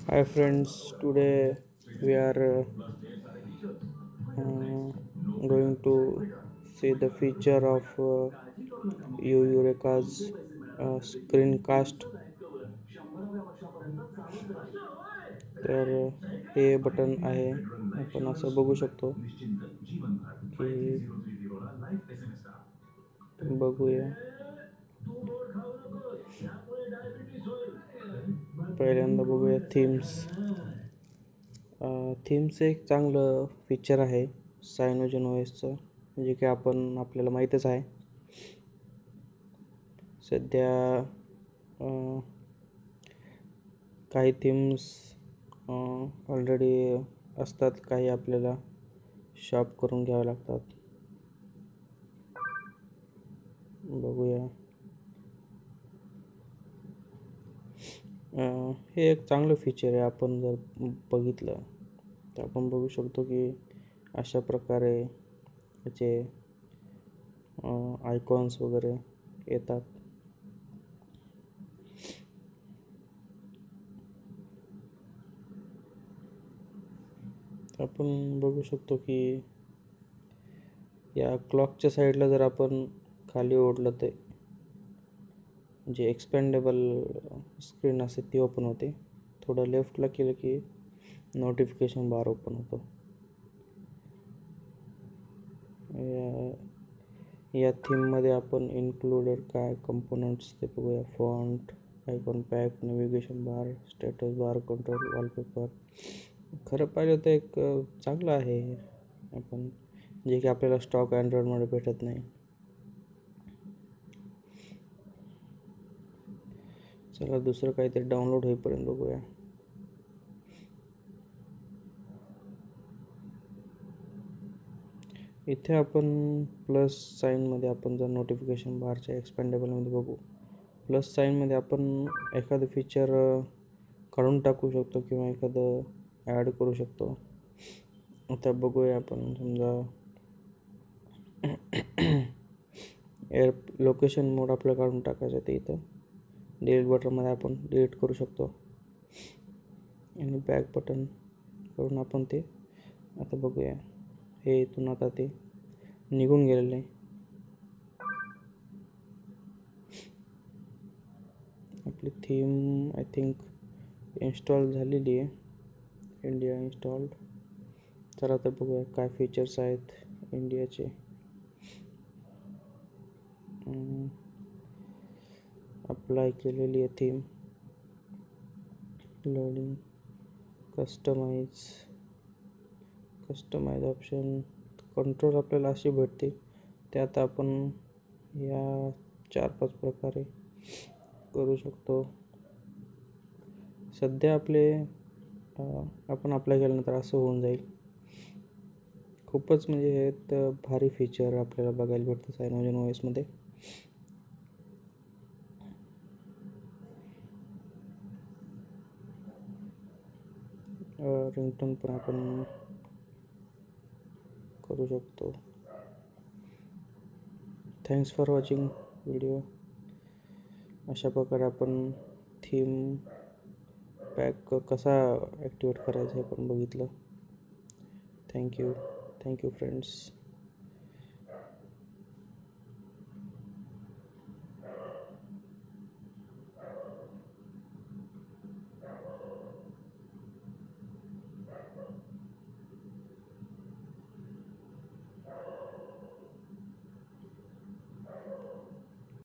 Hi friends, today we are going to see the feature of Eureka's screencast. तर हे button आहे, आपण असं बघू शकतो की बघूया. पहिल्यांदा बघूया थीम्स. थीम्स एक चांगलं फीचर आहे सायनोजन ओएसचं, जे की आपल्याला माहीतच आहे. सध्या काही थीम्स ऑलरेडी असतात, काही आपल्याला शॉप करून घ्यावे लागतात. बघूया. हे एक चांगलं फीचर आहे. आपण जर बघितलं तर आपण बघू शकतो की अशा प्रकारे याचे आयकॉन्स वगैरे येतात. आपण बघू शकतो की या क्लॉकच्या साईडला जर आपण खाली ओढलं तर जे एक्सपेंडेबल स्क्रीन असते ती ओपन होते. थोडं लेफ्टला केलं की नोटिफिकेशन बार ओपन होतो. या थीममध्ये आपण इन्क्लुडेड काय कंपोनंट्स ते बघूया. फॉन्ट, आयकॉन पॅक, नेव्हिगेशन बार, स्टेटस बार, कंट्रोल, वॉलपेपर. खरं पाहिलं तर एक चांगलं आहे आपण, जे की आपल्याला स्टॉक अँड्रॉइडमध्ये भेटत नाही. चला दुसरं काहीतरी डाउनलोड होईपर्यंत बघूया. इथे आपण प्लस साईनमध्ये आपण जर नोटिफिकेशन बारच्या एक्सपेंडेबलमध्ये बघू, प्लस साईनमध्ये आपण एखादं फीचर काढून टाकू शकतो किंवा एखादं ॲड करू शकतो. आता बघूया. आपण समजा एअर लोकेशन मोड आपल्याला काढून टाकायचं आहे, ते इथं डिलीट बटनमध्ये आपण डिलीट करू शकतो आणि बॅक बटन करून आपण ते आता बघूया. हे इथून आता ते निघून गेलेलं आहे. आपली थीम आय थिंक इन्स्टॉल झालेली आहे, इंडिया इन्स्टॉल्ड. चला तर बघूया काय फीचर्स आहेत इंडियाचे. अप्लाय केलेली आहे theme. Loading, customize option, control आपल्याला अशी भेटते. त्यात आपण या 4-5 प्रकारे करू शकतो. सध्या आपण अप्लाय केल्यानंतर असं होऊन जाईल. खूपच म्हणजे हे तर भारी फीचर आपल्याला बघायला भेटतं सायनोजन ओएसमध्ये. रिंगटोन पण आपण करू शकतो. Thanks for watching video. अशा प्रकारे आपण थीम पॅक कसा ॲक्टिवेट करायचा हे पण बघितलं. Thank you friends.